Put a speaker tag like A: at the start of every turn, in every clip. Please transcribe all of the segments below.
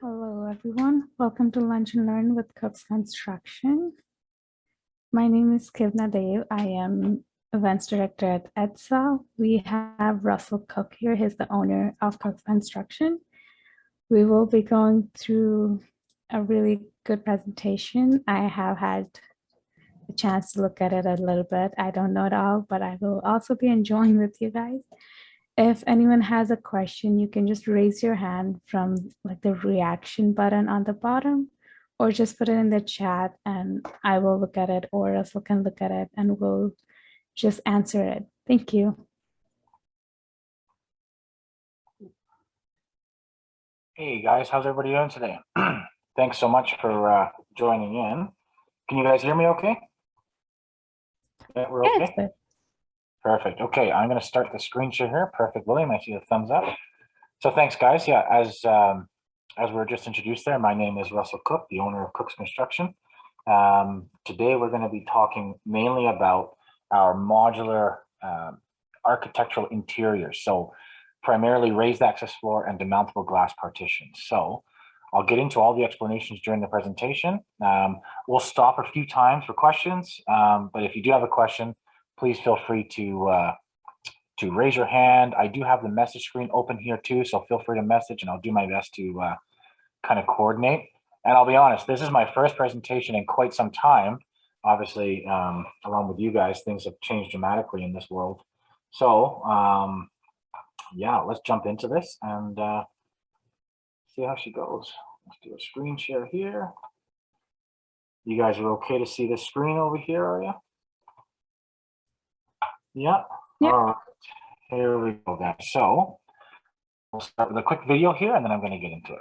A: Hello, everyone. Welcome to Lunch and Learn with Cooks Construction. My name is Kivna Dev. I am Events Director at EDSA. We have Russell Cook here. He's the owner of Cooks Construction. We will be going through a really good presentation. I have had a chance to look at it a little bit. I don't know it all, but I will also be enjoying with you guys. If anyone has a question, you can just raise your hand from like the reaction button on the bottom, or just put it in the chat and I will look at it, or Russell can look at it and we'll just answer it. Thank you.
B: Hey guys, how's everybody doing today? Thanks so much for joining in. Can you guys hear me okay? Yeah, we're okay?
A: Yeah,
B: Perfect. Okay, I'm going to start the screen share here. Perfect, William. I see the thumbs up. So thanks, guys. Yeah, as we were just introduced there, my name is Russell Cook, the owner of Cook's Construction. Today we're going to be talking mainly about our modular architectural interiors. So primarily raised access floor and demountable glass partitions. So I'll get into all the explanations during the presentation. We'll stop a few times for questions, but if you do have a question, please feel free to raise your hand. I do have the message screen open here too, so feel free to message and I'll do my best to kind of coordinate. And I'll be honest, this is my first presentation in quite some time. Obviously, along with you guys, things have changed dramatically in this world. So yeah, let's jump into this and see how she goes. Let's do a screen share here. You guys are okay to see the screen over here, are you? Yeah.
A: Yeah.
B: All right. Here we go, guys. So we'll start with a quick video here, and then I'm going to get into it.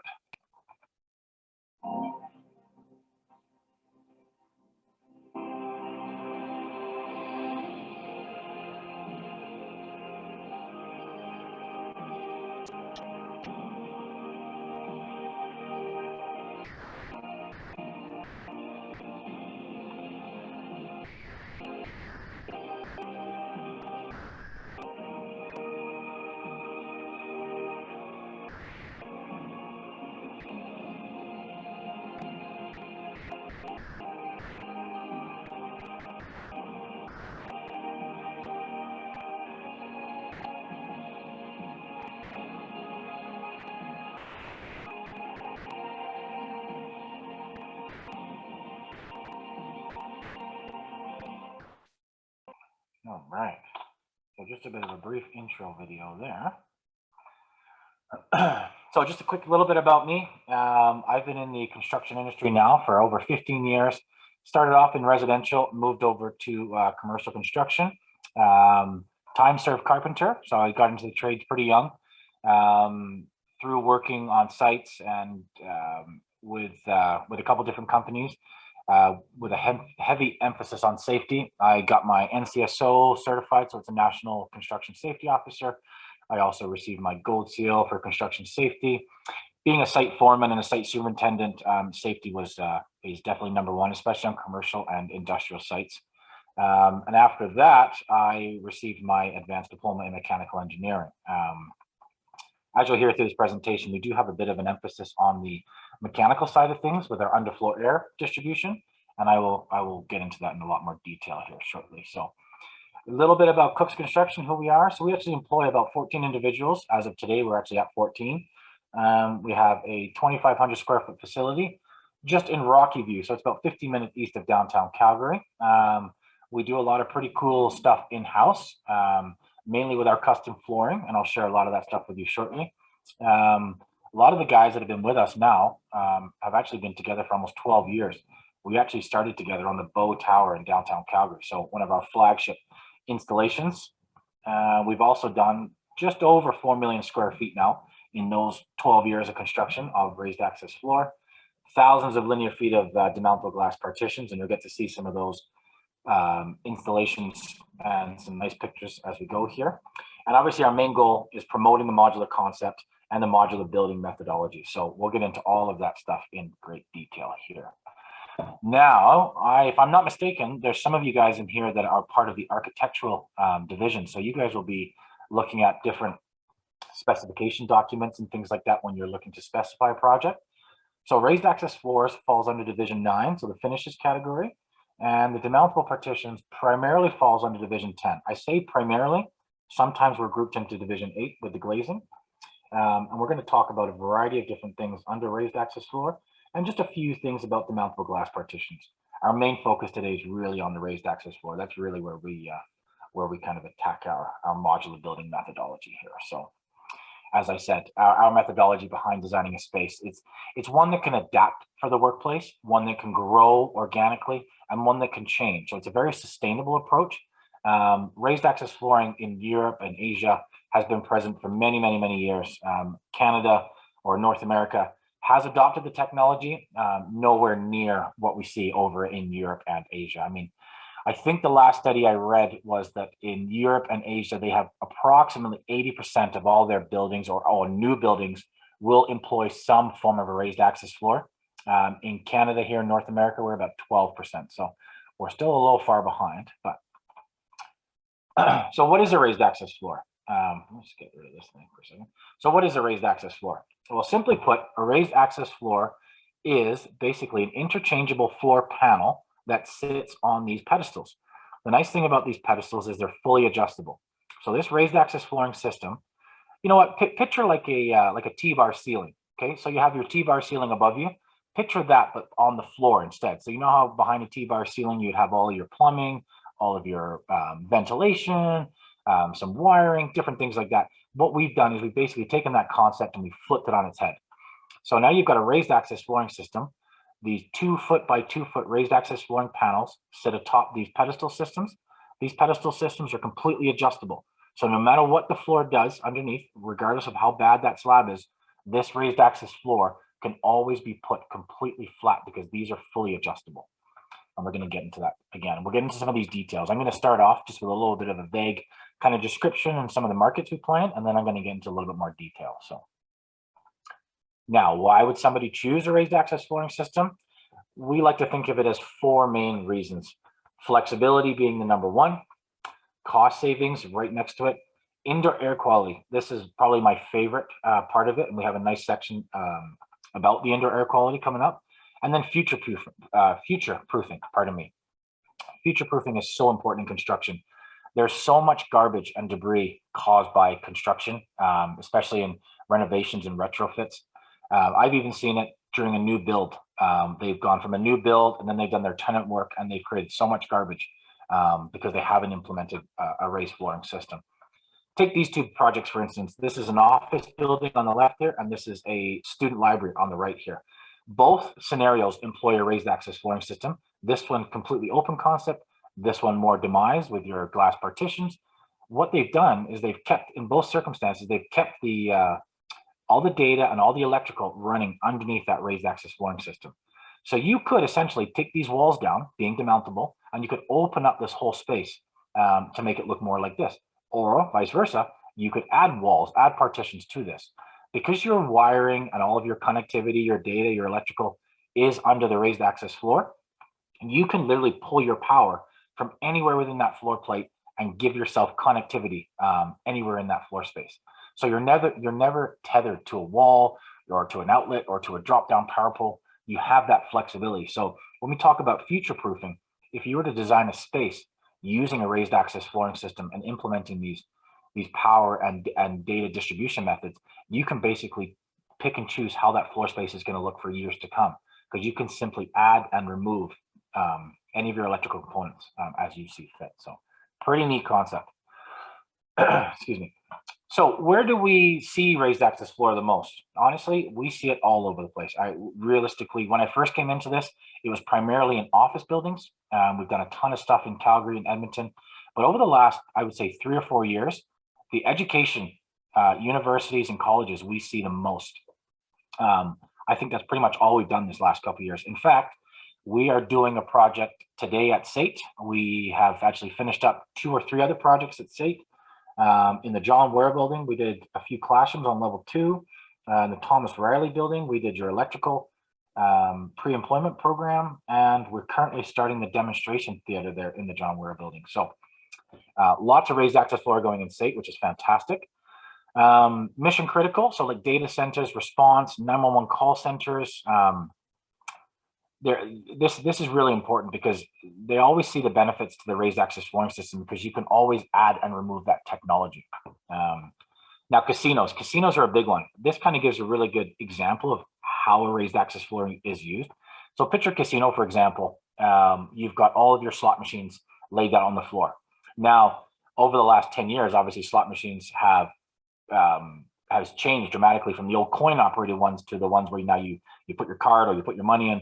B: All right. So just a bit of a brief intro video there. So just a quick little bit about me. I've been in the construction industry now for over 15 years. Started off in residential, moved over to commercial construction. Time served carpenter, so I got into the trades pretty young. Through working on sites and with a couple different companies, with a heavy emphasis on safety. I got my NCSO certified, so it's a National Construction Safety Officer. I also received my gold seal for construction safety. Being a site foreman and a site superintendent, safety is definitely number one, especially on commercial and industrial sites. And after that, I received my advanced diploma in mechanical engineering. As you'll hear through this presentation, we do have a bit of an emphasis on the mechanical side of things with our underfloor air distribution, and I will get into that in a lot more detail here shortly. So a little bit about Cook's Construction, who we are. So we actually employ about 14 individuals. As of today, we're actually at 14. We have a 2,500 square foot facility just in Rocky View, so it's about 50 minutes east of downtown Calgary. We do a lot of pretty cool stuff in-house, mainly with our custom flooring, and I'll share a lot of that stuff with you shortly. A lot of the guys that have been with us now have actually been together for almost 12 years. We actually started together on the Bow Tower in downtown Calgary, so one of our flagship installations. We've also done just over 4 million square feet now in those 12 years of construction of raised access floor, thousands of linear feet of demountable glass partitions, and you'll get to see some of those installations and some nice pictures as we go here. And obviously our main goal is promoting the modular concept and the modular building methodology. So we'll get into all of that stuff in great detail here. Now, if I'm not mistaken, there's some of you guys in here that are part of the architectural division. So you guys will be looking at different specification documents and things like that when you're looking to specify a project. So raised access floors falls under Division 9, so the finishes category, and the demountable partitions primarily falls under Division 10. I say primarily, sometimes we're grouped into Division 8 with the glazing, and we're going to talk about a variety of different things under raised access floor, and just a few things about the mountable glass partitions. Our main focus today is really on the raised access floor. That's really where we kind of attack our modular building methodology here. So, as I said, our methodology behind designing a space, it's one that can adapt for the workplace, one that can grow organically, and one that can change. So it's a very sustainable approach. Raised access flooring in Europe and Asia has been present for many, many, many years. Canada or North America has adopted the technology, nowhere near what we see over in Europe and Asia. I mean, I think the last study I read was that in Europe and Asia, they have approximately 80% of all their buildings or all new buildings will employ some form of a raised access floor. In Canada, here in North America, we're about 12%. So we're still a little far behind. But so what is a raised access floor? Let's get rid of this thing for a second. So what is a raised access floor? Well, simply put, a raised access floor is basically an interchangeable floor panel that sits on these pedestals. The nice thing about these pedestals is they're fully adjustable. So this raised access flooring system, you know what, picture like a T-bar ceiling, okay? So you have your T-bar ceiling above you. Picture that, but on the floor instead. So you know how behind a T-bar ceiling, you'd have all of your plumbing, all of your ventilation, some wiring, different things like that. What we've done is we've basically taken that concept and we've flipped it on its head. So now you've got a raised access flooring system. These 2 foot by 2 foot raised access flooring panels sit atop these pedestal systems. These pedestal systems are completely adjustable. So no matter what the floor does underneath, regardless of how bad that slab is, this raised access floor can always be put completely flat because these are fully adjustable. And we're going to get into that again. We'll get into some of these details. I'm going to start off just with a little bit of a vague kind of description and some of the markets we play in, and then I'm going to get into a little bit more detail. So now, why would somebody choose a raised access flooring system? We like to think of it as 4 main reasons. Flexibility being the number 1, cost savings right next to it, indoor air quality. This is probably my favorite part of it, and we have a nice section about the indoor air quality coming up. And then future-proofing, pardon me. Future-proofing is so important in construction. There's so much garbage and debris caused by construction, especially in renovations and retrofits. I've even seen it during a new build. They've gone from a new build and then they've done their tenant work and they've created so much garbage because they haven't implemented a raised flooring system. Take these 2 projects, for instance. This is an office building on the left here, and this is a student library on the right here. Both scenarios employ a raised access flooring system. This one completely open concept, this one more demise with your glass partitions. What they've done is they've kept, in both circumstances, they've kept the all the data and all the electrical running underneath that raised access flooring system. So you could essentially take these walls down, being demountable, and you could open up this whole space to make it look more like this. Or vice versa, you could add walls, add partitions to this. Because your wiring and all of your connectivity, your data, your electrical is under the raised access floor, you can literally pull your power from anywhere within that floor plate and give yourself connectivity anywhere in that floor space. So you're never tethered to a wall or to an outlet or to a drop-down power pole. You have that flexibility. So when we talk about future-proofing, if you were to design a space using a raised access flooring system and implementing these power and data distribution methods, you can basically pick and choose how that floor space is going to look for years to come, because you can simply add and remove any of your electrical components as you see fit. So pretty neat concept. Excuse me. So where do we see raised access floor the most? Honestly, we see it all over the place. Realistically, when I first came into this, it was primarily in office buildings. We've done a ton of stuff in Calgary and Edmonton, but over the last, I would say 3 or 4 years, the education, universities and colleges, we see the most. I think that's pretty much all we've done this last couple of years. In fact, we are doing a project today at SAIT. We have actually finished up 2 or 3 other projects at SAIT. In the John Ware building, we did a few classrooms on level 2. In the Thomas Riley building, we did your electrical pre-employment program, and we're currently starting the demonstration theater there in the John Ware building. So lots of raised access floor going in SAIT, which is fantastic. Mission critical, so like data centers, response, 911 call centers. This is really important because they always see the benefits to the raised access flooring system because you can always add and remove that technology. Now, casinos are a big one. This kind of gives a really good example of how a raised access flooring is used. So picture casino, for example. You've got all of your slot machines laid out on the floor. Now, over the last 10 years, obviously slot machines has changed dramatically from the old coin operated ones to the ones where now you put your card or you put your money in.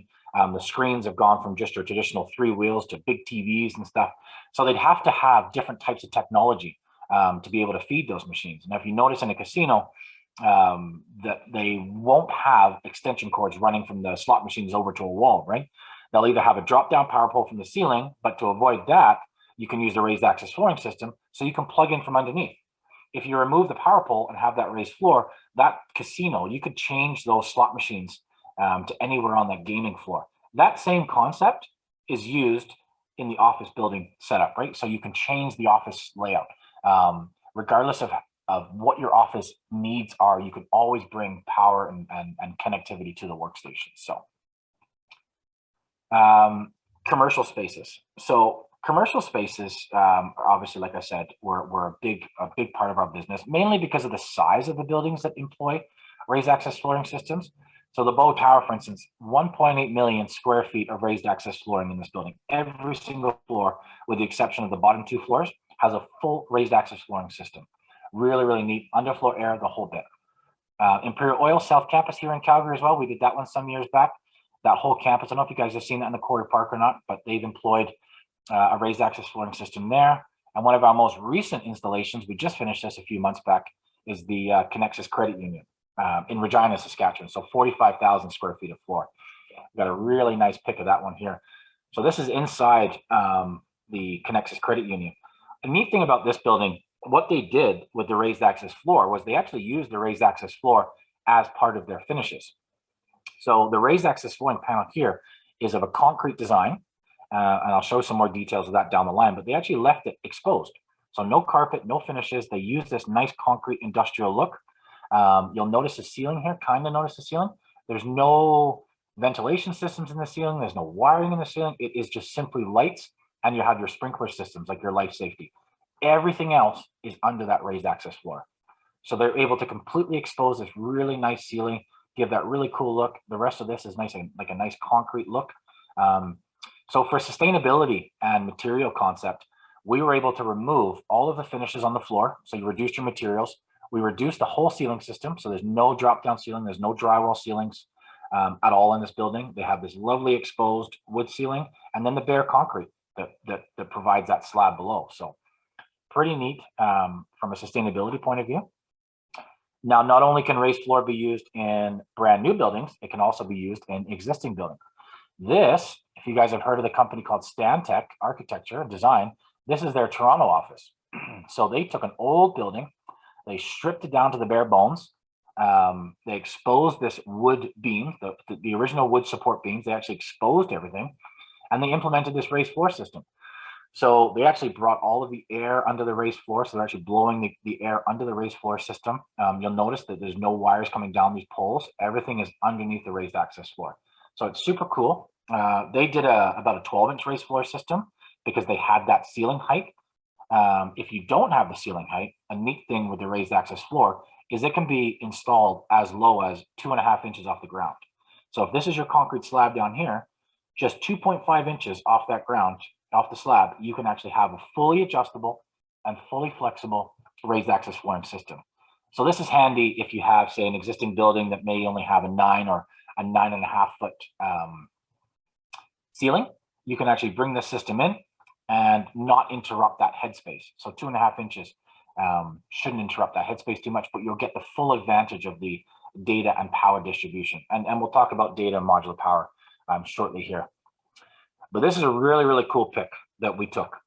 B: The screens have gone from just your traditional 3 wheels to big TVs and stuff. So they'd have to have different types of technology to be able to feed those machines. Now, if you notice in a casino, that they won't have extension cords running from the slot machines over to a wall, right? They'll either have a drop down power pole from the ceiling, but to avoid that, you can use the raised access flooring system so you can plug in from underneath. If you remove the power pole and have that raised floor, that casino, you could change those slot machines to anywhere on that gaming floor. That same concept is used in the office building setup, right? So you can change the office layout. Regardless of what your office needs are, you can always bring power and connectivity to the workstation. So commercial spaces. So commercial spaces, obviously, like I said, were a big part of our business, mainly because of the size of the buildings that employ raised access flooring systems. So the Bow Tower, for instance, 1.8 million square feet of raised access flooring in this building. Every single floor, with the exception of the bottom 2 floors, has a full raised access flooring system. Really, really neat. Underflow air, the whole bit. Imperial Oil South Campus here in Calgary as well. We did that one some years back. That whole campus, I don't know if you guys have seen that in the Quarry Park or not, but they've employed a raised access flooring system there. And one of our most recent installations, we just finished this a few months back, is the Connexus Credit Union in Regina, Saskatchewan. So 45,000 square feet of floor. We've got a really nice pic of that one here. So this is inside the Connexus Credit Union. The neat thing about this building, what they did with the raised access floor was they actually used the raised access floor as part of their finishes. So the raised access flooring panel here is of a concrete design, and I'll show some more details of that down the line, but they actually left it exposed. So no carpet, no finishes. They use this nice concrete industrial look. You'll notice the ceiling here, kind of notice the ceiling. There's no ventilation systems in the ceiling. There's no wiring in the ceiling. It is just simply lights, and you have your sprinkler systems like your life safety. Everything else is under that raised access floor. So they're able to completely expose this really nice ceiling, give that really cool look. The rest of this is nice, like a nice concrete look. So for sustainability and material concept, we were able to remove all of the finishes on the floor. So you reduced your materials. We reduced the whole ceiling system. So there's no drop down ceiling. There's no drywall ceilings at all in this building. They have this lovely exposed wood ceiling and then the bare concrete that provides that slab below. So pretty neat from a sustainability point of view. Now, not only can raised floor be used in brand new buildings, it can also be used in existing buildings. This, if you guys have heard of the company called Stantec Architecture and Design, this is their Toronto office. So they took an old building, they stripped it down to the bare bones. They exposed this wood beam, the original wood support beams. They actually exposed everything, and they implemented this raised floor system. So they actually brought all of the air under the raised floor. So they're actually blowing the air under the raised floor system. You'll notice that there's no wires coming down these poles. Everything is underneath the raised access floor. So it's super cool. They did about a 12-inch raised floor system because they had that ceiling height. If you don't have the ceiling height, a neat thing with the raised access floor is it can be installed as low as 2.5 inches off the ground. So if this is your concrete slab down here, just 2.5 inches off that ground, off the slab, you can actually have a fully adjustable and fully flexible raised access flooring system. So this is handy if you have, say, an existing building that may only have a 9 or a 9.5 foot ceiling. You can actually bring this system in and not interrupt that headspace. So 2.5 inches shouldn't interrupt that headspace too much, but you'll get the full advantage of the data and power distribution. And we'll talk about data and modular power shortly here. But this is a really, really cool pic that we took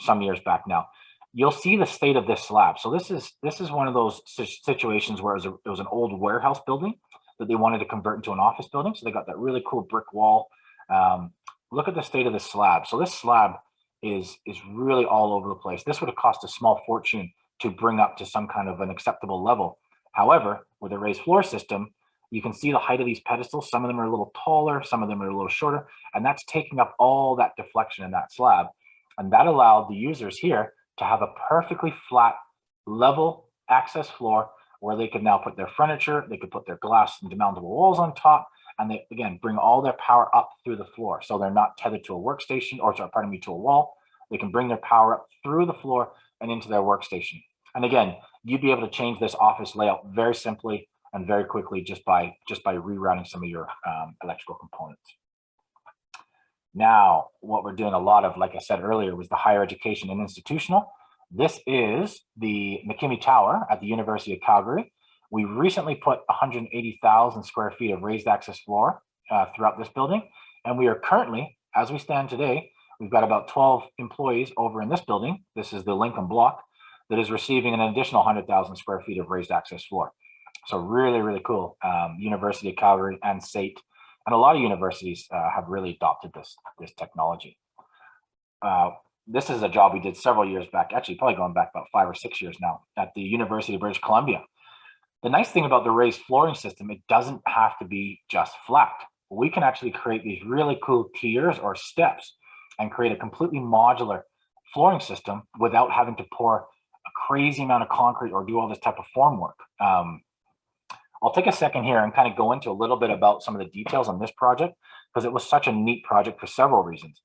B: some years back now. You'll see the state of this slab. So this is one of those situations where it was an old warehouse building that they wanted to convert into an office building. So they got that really cool brick wall. Look at the state of the slab. So this slab is really all over the place. This would have cost a small fortune to bring up to some kind of an acceptable level. However, with a raised floor system, you can see the height of these pedestals. Some of them are a little taller, some of them are a little shorter, and that's taking up all that deflection in that slab. And that allowed the users here to have a perfectly flat, level access floor where they could now put their furniture, they could put their glass and demountable walls on top, and they, again, bring all their power up through the floor. So they're not tethered to a workstation, or sorry, pardon me, to a wall. They can bring their power up through the floor and into their workstation. And again, you'd be able to change this office layout very simply and very quickly just by rerouting some of your electrical components. Now, what we're doing a lot of, like I said earlier, was the higher education and institutional. This is the Mckinney Tower at the University of Calgary. We recently put 180,000 square feet of raised access floor throughout this building. And we are currently, as we stand today, we've got about 12 employees over in this building. This is the Lincoln block that is receiving an additional 100,000 square feet of raised access floor. So really, really cool. University of Calgary and SAIT, and a lot of universities have really adopted this technology. This is a job we did several years back, actually probably going back about 5 or 6 years now, at the University of British Columbia. The nice thing about the raised flooring system, it doesn't have to be just flat. We can actually create these really cool tiers or steps and create a completely modular flooring system without having to pour a crazy amount of concrete or do all this type of form work. I'll take a second here and kind of go into a little bit about some of the details on this project, because it was such a neat project for several reasons.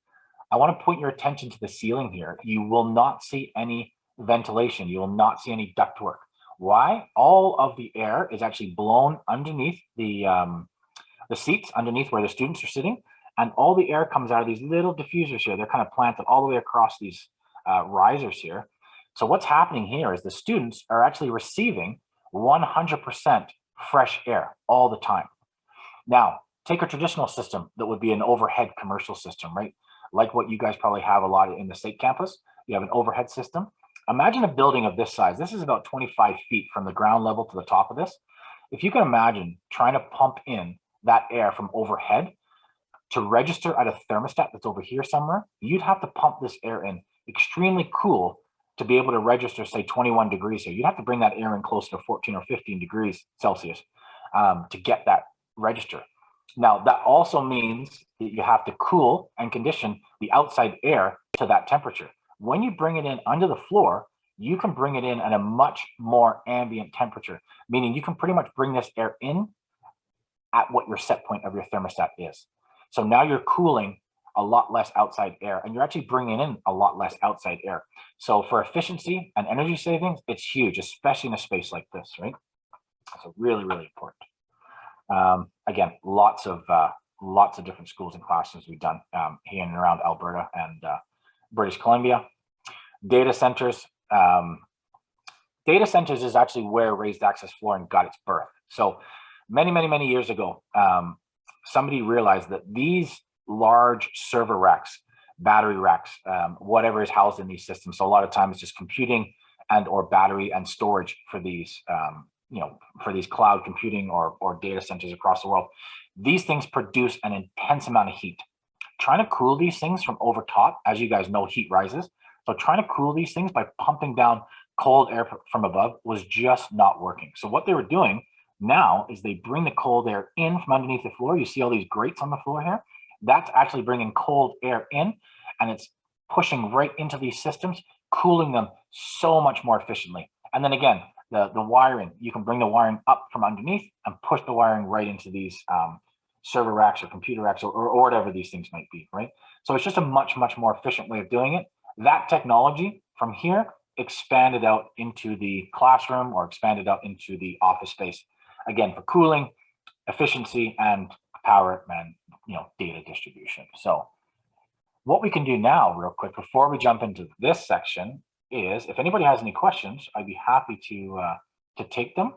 B: I want to point your attention to the ceiling here. You will not see any ventilation. You will not see any ductwork. Why? All of the air is actually blown underneath the seats, underneath where the students are sitting, and all the air comes out of these little diffusers here. They're kind of planted all the way across these risers here. So what's happening here is the students are actually receiving 100% fresh air all the time. Now, take a traditional system that would be an overhead commercial system, right? Like what you guys probably have a lot in the state campus. You have an overhead system. Imagine a building of this size. This is about 25 feet from the ground level to the top of this. If you can imagine trying to pump in that air from overhead to register at a thermostat that's over here somewhere, you'd have to pump this air in extremely cool to be able to register, say, 21 degrees here. You'd have to bring that air in close to 14 or 15 degrees Celsius to get that register. Now, that also means that you have to cool and condition the outside air to that temperature. When you bring it in under the floor, you can bring it in at a much more ambient temperature, meaning you can pretty much bring this air in at what your set point of your thermostat is. So now you're cooling a lot less outside air, and you're actually bringing in a lot less outside air. So for efficiency and energy savings, it's huge, especially in a space like this, right? So really, really important. Again, lots of different schools and classrooms we've done here and around Alberta and British Columbia. Data centers. Data centers is actually where raised access flooring got its birth. So many years ago, somebody realized that these large server racks, battery racks, whatever is housed in these systems. So a lot of times it's just computing and or battery and storage for these, for these cloud computing or data centers across the world. These things produce an intense amount of heat. Trying to cool these things from over top, as you guys know, heat rises. So trying to cool these things by pumping down cold air from above was just not working. So what they were doing now is they bring the cold air in from underneath the floor. You see all these grates on the floor here? That's actually bringing cold air in, and it's pushing right into these systems, cooling them so much more efficiently. And then again, the wiring, you can bring the wiring up from underneath and push the wiring right into these server racks or computer racks or whatever these things might be, right? So it's just a much more efficient way of doing it. That technology from here expanded out into the classroom or expanded out into the office space, again, for cooling, efficiency, and power and data distribution. So what we can do now real quick before we jump into this section is, if anybody has any questions, I'd be happy to take them,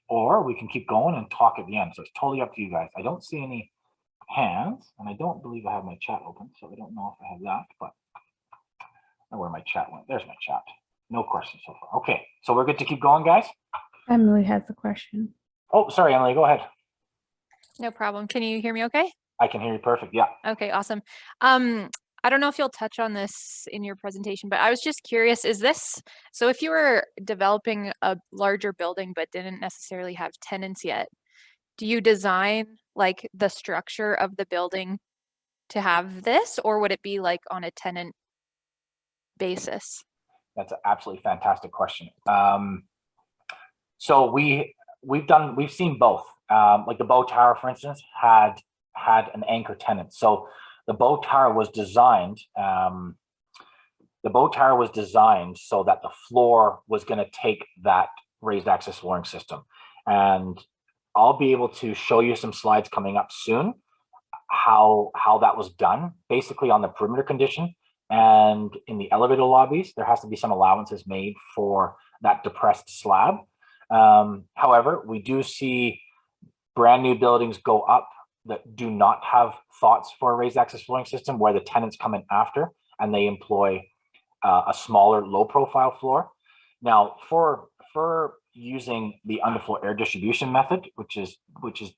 B: or we can keep going and talk at the end. So it's totally up to you guys. I don't see any hands, and I don't believe I have my chat open, so I don't know if I have that, but I don't know where my chat went. There's my chat. No questions so far. Okay, so we're good to keep going, guys?
A: Emily has a question.
B: Oh, sorry, Emily, go ahead.
C: No problem. Can you hear me okay?
B: I can hear you perfect, yeah.
C: Okay, awesome. I don't know if you'll touch on this in your presentation, but I was just curious, so if you were developing a larger building but didn't necessarily have tenants yet, do you design like the structure of the building to have this, or would it be like on a tenant basis?
B: That's an absolutely fantastic question. So we've seen both. Like the Bow Tower, for instance, had an anchor tenant. So the Bow Tower was designed. The Bow Tower was designed so that the floor was going to take that raised access flooring system, and I'll be able to show you some slides coming up soon how that was done. Basically, on the perimeter condition and in the elevator lobbies, there has to be some allowances made for that depressed slab. However, we do see brand new buildings go up that do not have thoughts for a raised access flooring system, where the tenants come in after and they employ a smaller low profile floor. Now for using the underfloor air distribution method, which is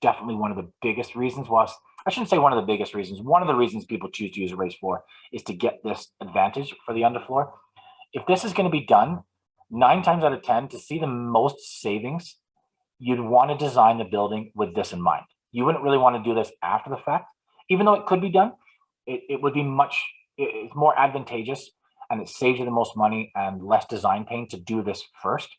B: definitely one of the biggest reasons, well, I shouldn't say one of the biggest reasons, one of the reasons people choose to use a raised floor is to get this advantage for the underfloor. If this is going to be done, 9 times out of 10, to see the most savings, you'd want to design the building with this in mind. You wouldn't really want to do this after the fact, even though it could be done. It would be it's more advantageous, and it saves you the most money and less design pain to do this first.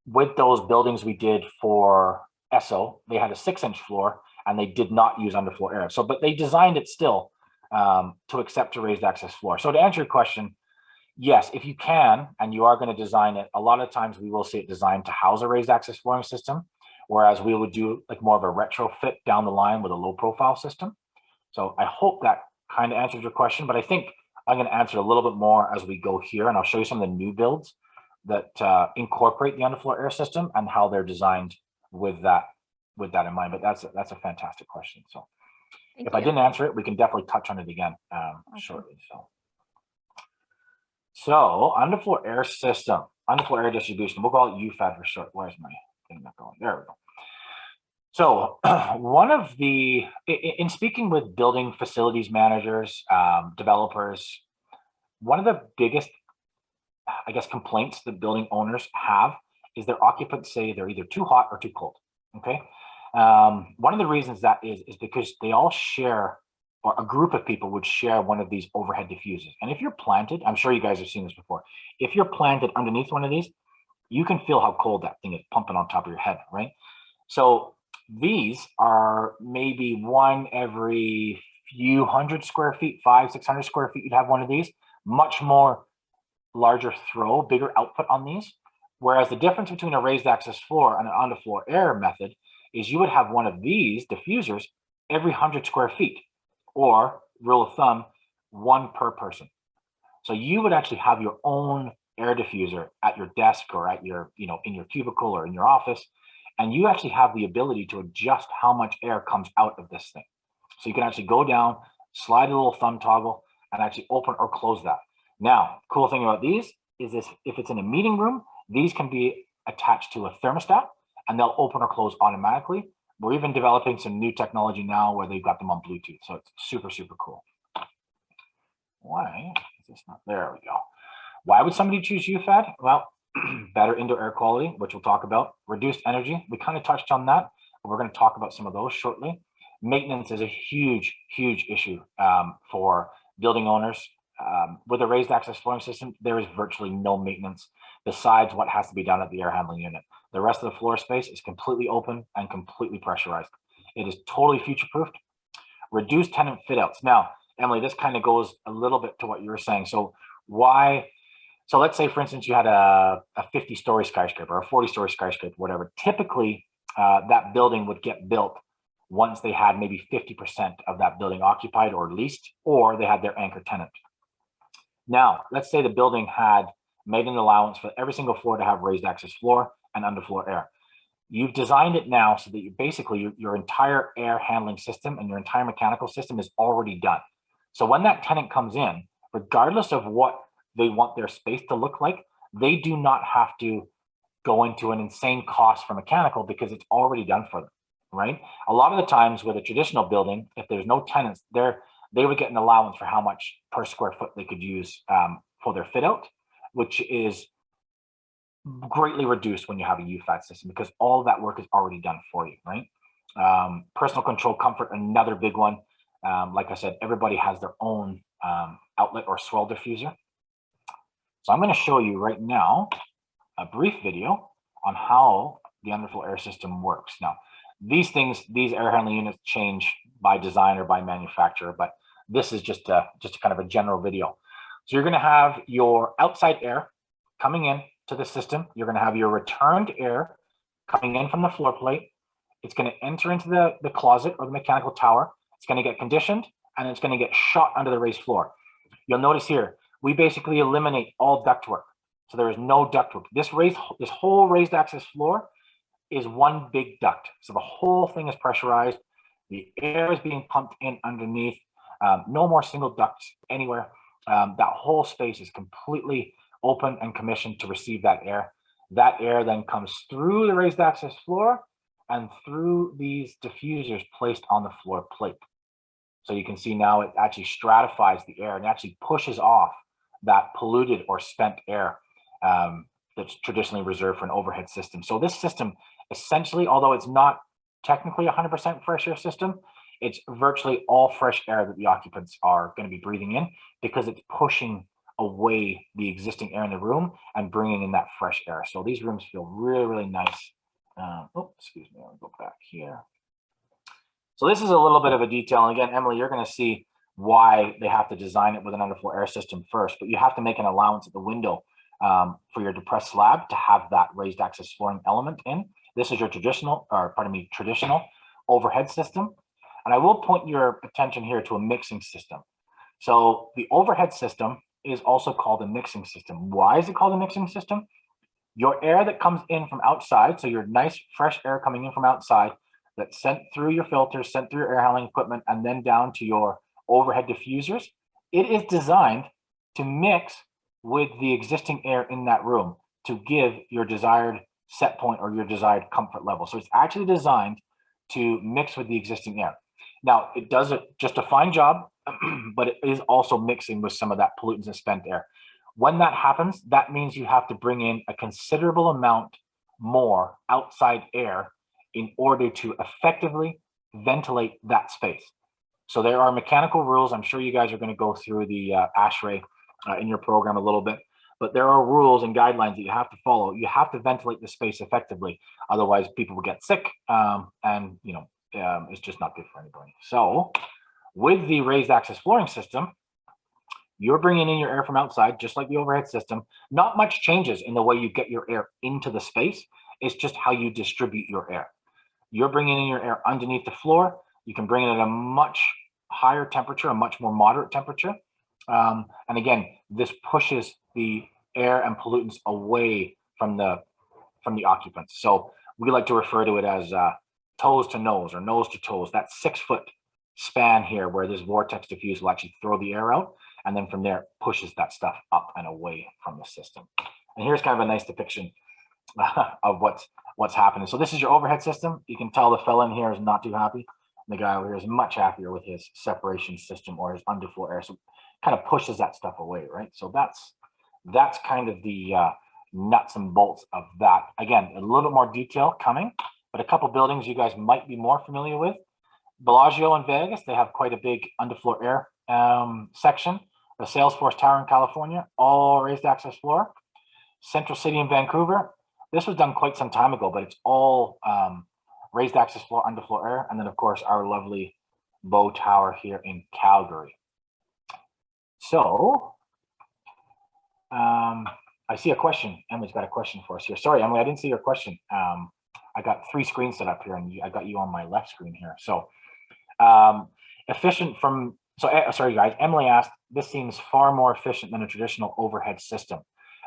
B: With those buildings we did for ESSO, they had a 6-inch floor and they did not use underfloor air. So, but they designed it still to accept a raised access floor. So to answer your question, yes, if you can, and you are going to design it, a lot of times we will see it designed to house a raised access flooring system, whereas we would do like more of a retrofit down the line with a low profile system. So I hope that kind of answers your question, but I think I'm going to answer a little bit more as we go here, and I'll show you some of the new builds that incorporate the underfloor air system and how they're designed with that in mind. But that's a fantastic question. So if I didn't answer it, we can definitely touch on it again shortly. So underfloor air system, underfloor air distribution, we'll call it UFAD for short. Where's my thing not going? There we go. So in speaking with building facilities managers, developers, one of the biggest, I guess, complaints that building owners have is their occupants say they're either too hot or too cold. Okay. One of the reasons that is because they all share, or a group of people would share one of these overhead diffusers. And if you're planted, I'm sure you guys have seen this before. If you're planted underneath one of these, you can feel how cold that thing is pumping on top of your head, right? So these are maybe one every few hundred square feet, 500-600 square feet, you'd have one of these. Much more larger throw, bigger output on these. Whereas the difference between a raised access floor and an underfloor air method is you would have one of these diffusers every 100 square feet, or rule of thumb, 1 per person. So you would actually have your own air diffuser at your desk or at your, in your cubicle or in your office. And you actually have the ability to adjust how much air comes out of this thing. So you can actually go down, slide a little thumb toggle, and actually open or close that. Now, cool thing about these is if it's in a meeting room, these can be attached to a thermostat and they'll open or close automatically. We're even developing some new technology now where they've got them on Bluetooth. So it's super, super cool. Why is this not? There we go. Why would somebody choose UFAD? Well, better indoor air quality, which we'll talk about. Reduced energy. We kind of touched on that, but we're going to talk about some of those shortly. Maintenance is a huge, huge issue for building owners. With a raised access flooring system, there is virtually no maintenance besides what has to be done at the air handling unit. The rest of the floor space is completely open and completely pressurized. It is totally future-proofed. Reduced tenant fit-outs. Now, Emily, this kind of goes a little bit to what you were saying. So let's say, for instance, you had a 50-story skyscraper or a 40-story skyscraper, whatever. Typically, that building would get built once they had maybe 50% of that building occupied or leased, or they had their anchor tenant. Now, let's say the building had made an allowance for every single floor to have raised access floor and underfloor air. You've designed it now so that your entire air handling system and your entire mechanical system is already done. So when that tenant comes in, regardless of what they want their space to look like, they do not have to go into an insane cost for mechanical because it's already done for them, right? A lot of the times with a traditional building, if there's no tenants, they're they would get an allowance for how much per square foot they could use for their fit out, which is greatly reduced when you have a UFAT system because all that work is already done for you, right? Personal control comfort, another big one. Like I said, everybody has their own outlet or swirl diffuser. So I'm going to show you right now a brief video on how the underflow air system works. Now, these air handling units change by design or by manufacturer, but this is just a kind of a general video. So you're going to have your outside air coming in to the system. You're going to have your returned air coming in from the floor plate. It's going to enter into the closet or the mechanical tower. It's going to get conditioned and it's going to get shot under the raised floor. You'll notice here, we basically eliminate all ductwork. So there is no ductwork. This whole raised access floor is one big duct. So the whole thing is pressurized. The air is being pumped in underneath. No more single ducts anywhere. That whole space is completely open and commissioned to receive that air. That air then comes through the raised access floor and through these diffusers placed on the floor plate. So you can see now it actually stratifies the air and actually pushes off that polluted or spent air that's traditionally reserved for an overhead system. So this system essentially, although it's not technically 100% fresh air system, it's virtually all fresh air that the occupants are going to be breathing in because it's pushing away the existing air in the room and bringing in that fresh air. So these rooms feel really, really nice. Excuse me, I'll go back here. So this is a little bit of a detail. And again, Emily, you're going to see why they have to design it with an underflow air system first, but you have to make an allowance at the window for your depressed slab to have that raised access flooring element in. This is your traditional overhead system. And I will point your attention here to a mixing system. So the overhead system is also called a mixing system. Why is it called a mixing system? Your air that comes in from outside, so your nice fresh air coming in from outside, that's sent through your filters, sent through your air handling equipment, and then down to your overhead diffusers, it is designed to mix with the existing air in that room to give your desired set point or your desired comfort level. So it's actually designed to mix with the existing air. Now, it does just a fine job, but it is also mixing with some of that pollutants and spent air. When that happens, that means you have to bring in a considerable amount more outside air in order to effectively ventilate that space. So there are mechanical rules. I'm sure you guys are going to go through the ASHRAE in your program a little bit, but there are rules and guidelines that you have to follow. You have to ventilate the space effectively. Otherwise, people will get sick and, it's just not good for anybody. So with the raised access flooring system, you're bringing in your air from outside, just like the overhead system. Not much changes in the way you get your air into the space. It's just how you distribute your air. You're bringing in your air underneath the floor. You can bring it at a much higher temperature, a much more moderate temperature. And again, this pushes the air and pollutants away from the occupants. So we like to refer to it as toes to nose or nose to toes, that 6 foot span here where this vortex diffuse will actually throw the air out. And then from there, pushes that stuff up and away from the system. And here's kind of a nice depiction of what's happening. So this is your overhead system. You can tell the fella in here is not too happy. The guy over here is much happier with his separation system or his underfloor air. So it kind of pushes that stuff away, right? So that's kind of the nuts and bolts of that. Again, a little bit more detail coming, but a couple buildings you guys might be more familiar with. Bellagio in Vegas, they have quite a big underfloor air section. The Salesforce Tower in California, all raised access floor. Central City in Vancouver, this was done quite some time ago, but it's all raised access floor, underfloor air. And then of course, our lovely Bow Tower here in Calgary. So I see a question. Emily's got a question for us here. Sorry, Emily, I didn't see your question. I got 3 screens set up here and I got you on my left screen here. So efficient from, so sorry guys, Emily asked, this seems far more efficient than a traditional overhead system.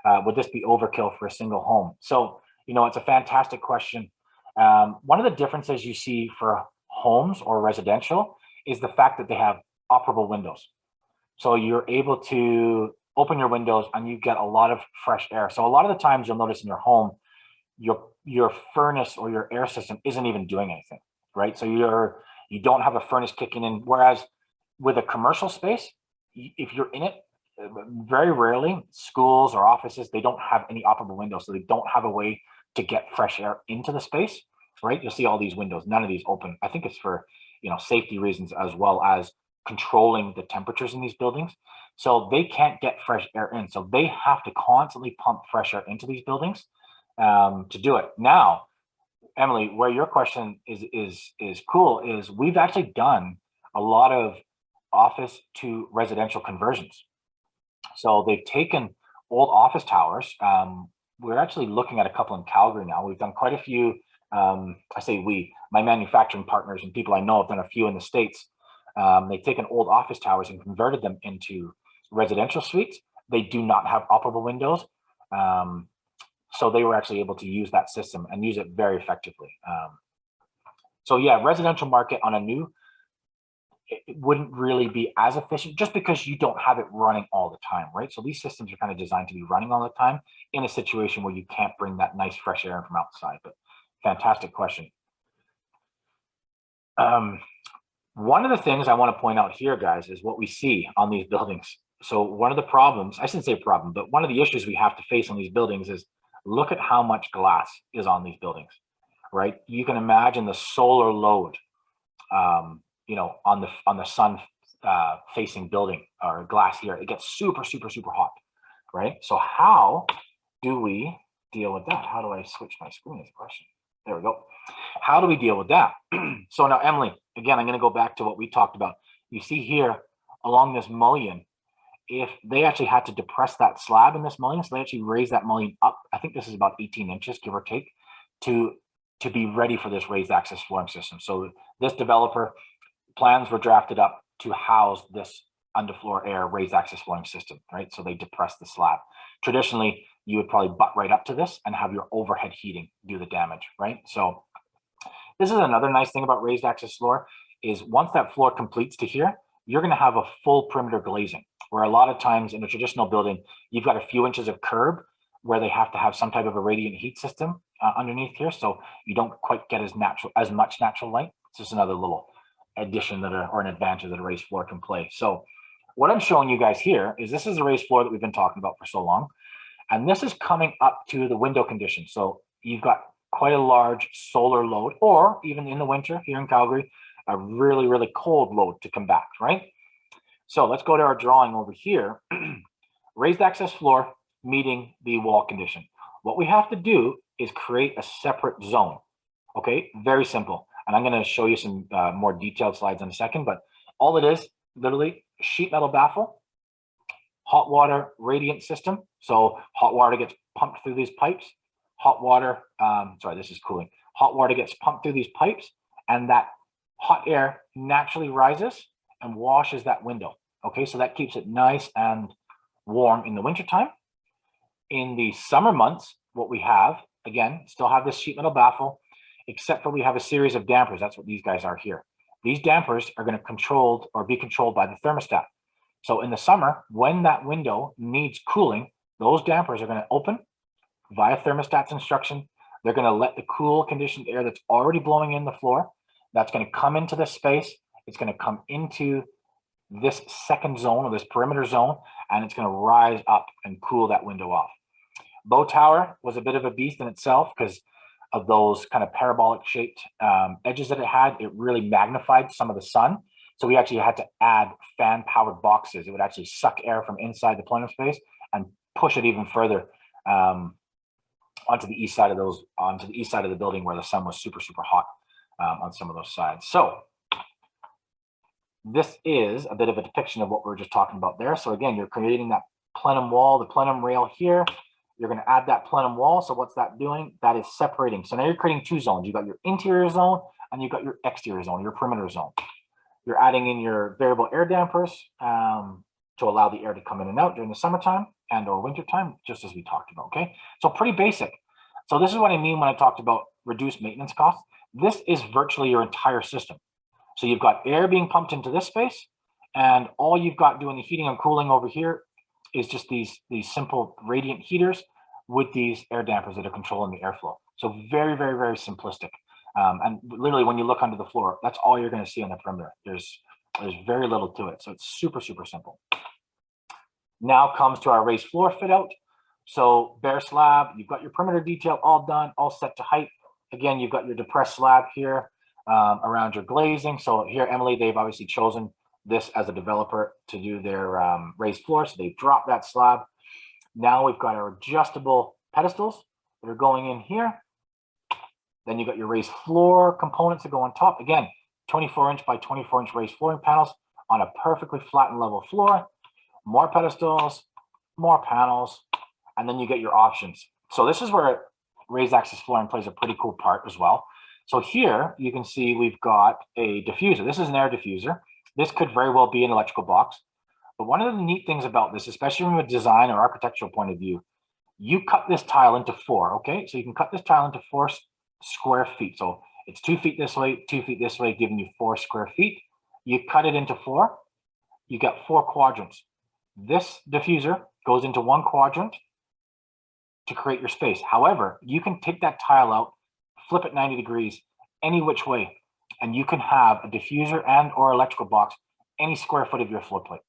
B: Would this be overkill for a single home? So, it's a fantastic question. One of the differences you see for homes or residential is the fact that they have operable windows. So you're able to open your windows and you get a lot of fresh air. So a lot of the times you'll notice in your home, your furnace or your air system isn't even doing anything, right? So you don't have a furnace kicking in. Whereas with a commercial space, if you're in it, very rarely schools or offices, they don't have any operable windows, so they don't have a way to get fresh air into the space, right? You'll see all these windows, none of these open. I think it's for, safety reasons as well as controlling the temperatures in these buildings. So they can't get fresh air in. So they have to constantly pump fresh air into these buildings to do it. Now, Emily, where your question is cool is we've actually done a lot of office to residential conversions. So they've taken old office towers. We're actually looking at a couple in Calgary now. We've done quite a few. I say we, my manufacturing partners and people I know have done a few in the States. They've taken old office towers and converted them into residential suites. They do not have operable windows. So they were actually able to use that system and use it very effectively. So yeah, residential market on a new, it wouldn't really be as efficient just because you don't have it running all the time, right? So these systems are kind of designed to be running all the time in a situation where you can't bring that nice fresh air from outside. But fantastic question. One of the things I want to point out here, guys, is what we see on these buildings. So one of the problems, I shouldn't say problem, but one of the issues we have to face on these buildings is look at how much glass is on these buildings, right? You can imagine the solar load, on the sun facing building or glass here. It gets super, super, super hot, right? So how do we deal with that? How do I switch my screen is the question. There we go. How do we deal with that? So now, Emily, again, I'm going to go back to what we talked about. You see here along this mullion, if they actually had to depress that slab in this mullion, so they actually raise that mullion up, I think this is about 18 inches, give or take, to be ready for this raised access flooring system. So this developer, plans were drafted up to house this underfloor air raised access flooring system, right? So they depress the slab. Traditionally, you would probably butt right up to this and have your overhead heating do the damage, right? So this is another nice thing about raised access floor is once that floor completes to here, you're going to have a full perimeter glazing, where a lot of times in a traditional building, you've got a few inches of curb where they have to have some type of a radiant heat system underneath here. So you don't quite get as much natural light. It's just another little addition or an advantage that a raised floor can play. So what I'm showing you guys here is this is a raised floor that we've been talking about for so long. And this is coming up to the window condition. So you've got quite a large solar load, or even in the winter here in Calgary, a really, really cold load to combat, right? So let's go to our drawing over here. Raised access floor meeting the wall condition. What we have to do is create a separate zone. Okay, very simple. And I'm going to show you some more detailed slides in a second, but all it is literally sheet metal baffle, hot water radiant system. So hot water gets pumped through these pipes. Hot water, sorry, this is cooling. Hot water gets pumped through these pipes, and that hot air naturally rises and washes that window. Okay, so that keeps it nice and warm in the wintertime. In the summer months, what we have, again, still have this sheet metal baffle, except for we have a series of dampers. That's what these guys are here. These dampers are going to be controlled by the thermostat. So in the summer, when that window needs cooling, those dampers are going to open via thermostat's instruction. They're going to let the cool conditioned air that's already blowing in the floor, that's going to come into this space. It's going to come into this second zone or this perimeter zone, and it's going to rise up and cool that window off. Bow tower was a bit of a beast in itself because of those kind of parabolic shaped edges that it had. It really magnified some of the sun. So we actually had to add fan powered boxes. It would actually suck air from inside the plenum space and push it even further onto the east side of the building where the sun was super, super hot on some of those sides. So this is a bit of a depiction of what we were just talking about there. So again, you're creating that plenum wall, the plenum rail here. You're going to add that plenum wall. So what's that doing? That is separating. So now you're creating two zones. You've got your interior zone and you've got your exterior zone, your perimeter zone. You're adding in your variable air dampers to allow the air to come in and out during the summertime and or wintertime, just as we talked about, okay? So pretty basic. So this is what I mean when I talked about reduced maintenance costs. This is virtually your entire system. So you've got air being pumped into this space, and all you've got doing the heating and cooling over here is just these simple radiant heaters with these air dampers that are controlling the airflow. So very, very, very simplistic. And literally when you look under the floor, that's all you're going to see on the perimeter. There's There's very little to it. So it's super, super simple. Now comes to our raised floor fit out. So bare slab, you've got your perimeter detail all done, all set to height. Again, you've got your depressed slab here around your glazing. So here, Emily, they've obviously chosen this as a developer to do their raised floor. So they dropped that slab. Now we've got our adjustable pedestals that are going in here. Then you've got your raised floor components that go on top. Again, 24-inch by 24-inch raised flooring panels on a perfectly flat and level floor. More pedestals, more panels, and then you get your options. So this is where raised access flooring plays a pretty cool part as well. So here you can see we've got a diffuser. This is an air diffuser. This could very well be an electrical box. But one of the neat things about this, especially from a design or architectural point of view, you cut this tile into 4, okay? So you can cut this tile into 4 square feet. So it's 2 feet this way, 2 feet this way, giving you 4 square feet. You cut it into 4, you got 4 quadrants. This diffuser goes into 1 quadrant to create your space. However, you can take that tile out, flip it 90 degrees, any which way, and you can have a diffuser and or electrical box any square foot of your floor plate.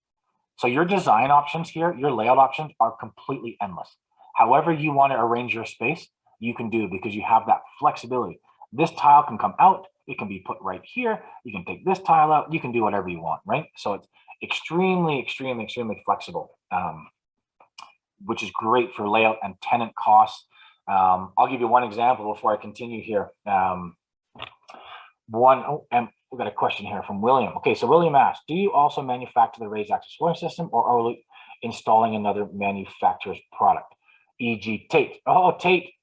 B: So your design options here, your layout options are completely endless. However you want to arrange your space, you can do because you have that flexibility. This tile can come out, it can be put right here. You can take this tile out, you can do whatever you want, right? So it's extremely flexible, which is great for layout and tenant costs. I'll give you one example before I continue here. And we've got a question here from William. Okay, so William asked, do you also manufacture the raised access flooring system or are we installing another manufacturer's product, e.g. Tate? Oh, Tate.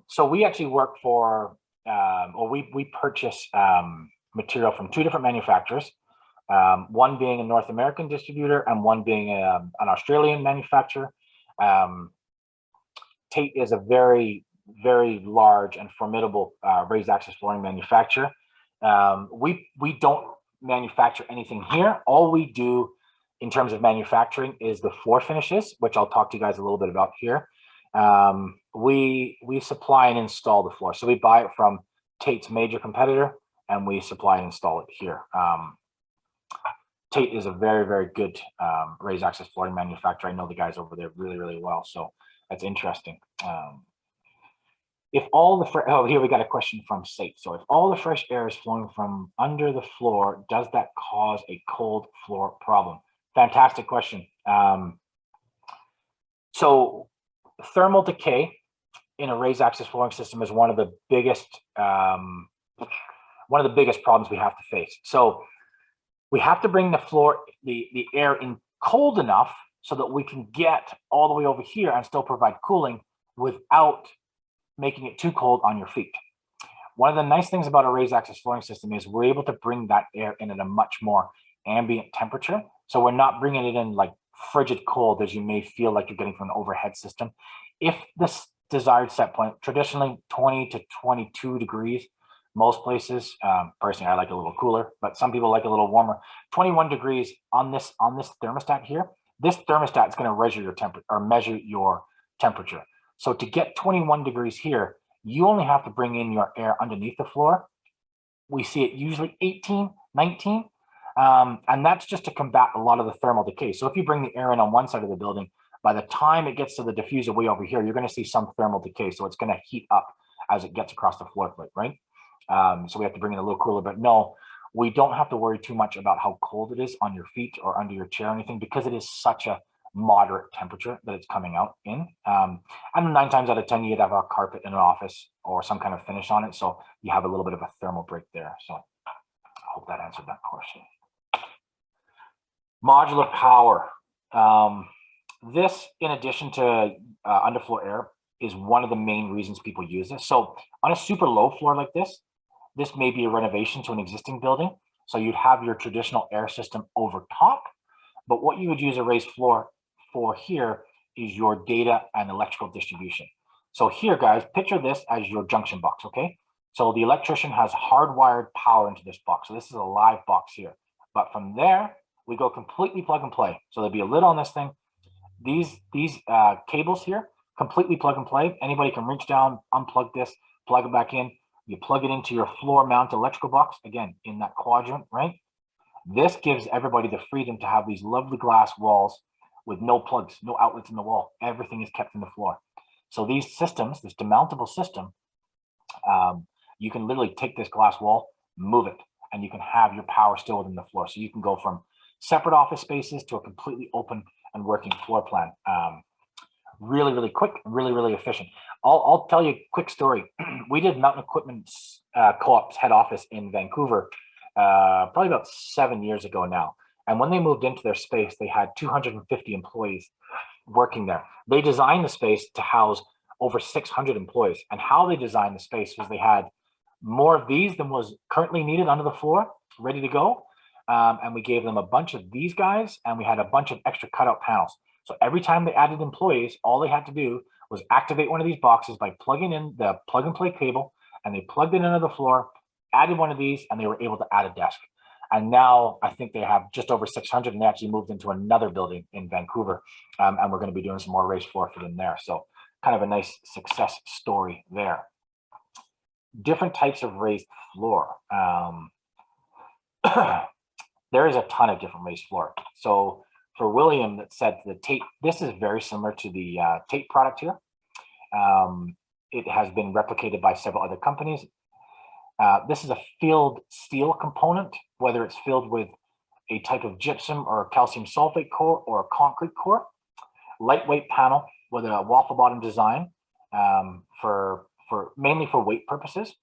B: So we actually work for, we purchase material from 2 different manufacturers, one being a North American distributor and one being an Australian manufacturer. Tate is a very, very large and formidable raised access flooring manufacturer. We don't manufacture anything here. All we do in terms of manufacturing is the floor finishes, which I'll talk to you guys a little bit about here. We supply and install the floor. So we buy it from Tate's major competitor and we supply and install it here. Tate is a very, very good raised access flooring manufacturer. I know the guys over there really, really well. So that's interesting. If all the here we got a question from Sate. So if all the fresh air is flowing from under the floor, does that cause a cold floor problem? Fantastic question. So thermal decay in a raised access flooring system is one of the biggest problems we have to face. So we have to bring the floor, the air in cold enough so that we can get all the way over here and still provide cooling without making it too cold on your feet. One of the nice things about a raised access flooring system is we're able to bring that air in at a much more ambient temperature. So we're not bringing it in like frigid cold as you may feel like you're getting from an overhead system. If this desired set point, traditionally 20 to 22 degrees, most places, personally I like a little cooler, but some people like a little warmer. 21 degrees on this thermostat here, this thermostat is going to measure your temperature or measure your temperature. So to get 21 degrees here, you only have to bring in your air underneath the floor. We see it usually 18, 19, and that's just to combat a lot of the thermal decay. So if you bring the air in on one side of the building, by the time it gets to the diffuser way over here, you're going to see some thermal decay. So it's going to heat up as it gets across the floor plate, right? So we have to bring it a little cooler, but no, we don't have to worry too much about how cold it is on your feet or under your chair or anything, because it is such a moderate temperature that it's coming out in. And 9 times out of 10, you'd have a carpet in an office or some kind of finish on it. So you have a little bit of a thermal break there. So I hope that answered that question. Modular power. This, in addition to underfloor air, is one of the main reasons people use this. So on a super low floor like this may be a renovation to an existing building. So you'd have your traditional air system over top, but what you would use a raised floor for here is your data and electrical distribution. So here, guys, picture this as your junction box, okay? So the electrician has hardwired power into this box. So this is a live box here. But from there, we go completely plug and play. So there'll be a lid on this thing. These cables here, completely plug and play. Anybody can reach down, unplug this, plug it back in. You plug it into your floor mount electrical box, again, in that quadrant, right? This gives everybody the freedom to have these lovely glass walls with no plugs, no outlets in the wall. Everything is kept in the floor. So these systems, this demountable system, you can literally take this glass wall, move it, and you can have your power still within the floor. So you can go from separate office spaces to a completely open and working floor plan. Really, really quick, really, really efficient. I'll tell you a quick story. We did Mountain Equipment Co-op's head office in Vancouver probably about 7 years ago now. And when they moved into their space, they had 250 employees working there. They designed the space to house over 600 employees. And how they designed the space was they had more of these than was currently needed under the floor, ready to go. And we gave them a bunch of these guys, and we had a bunch of extra cutout panels. So every time they added employees, all they had to do was activate one of these boxes by plugging in the plug and play cable, and they plugged it into the floor, added one of these, and they were able to add a desk. And now I think they have just over 600, and they actually moved into another building in Vancouver. And we're going to be doing some more raised floor for them there. So kind of a nice success story there. Different types of raised floor. There is a ton of different raised floor. So for William that said the tape, this is very similar to the tape product here. It has been replicated by several other companies. This is a filled steel component, whether it's filled with a type of gypsum or calcium sulfate core or a concrete core. Lightweight panel with a waffle bottom design for mainly for weight purposes.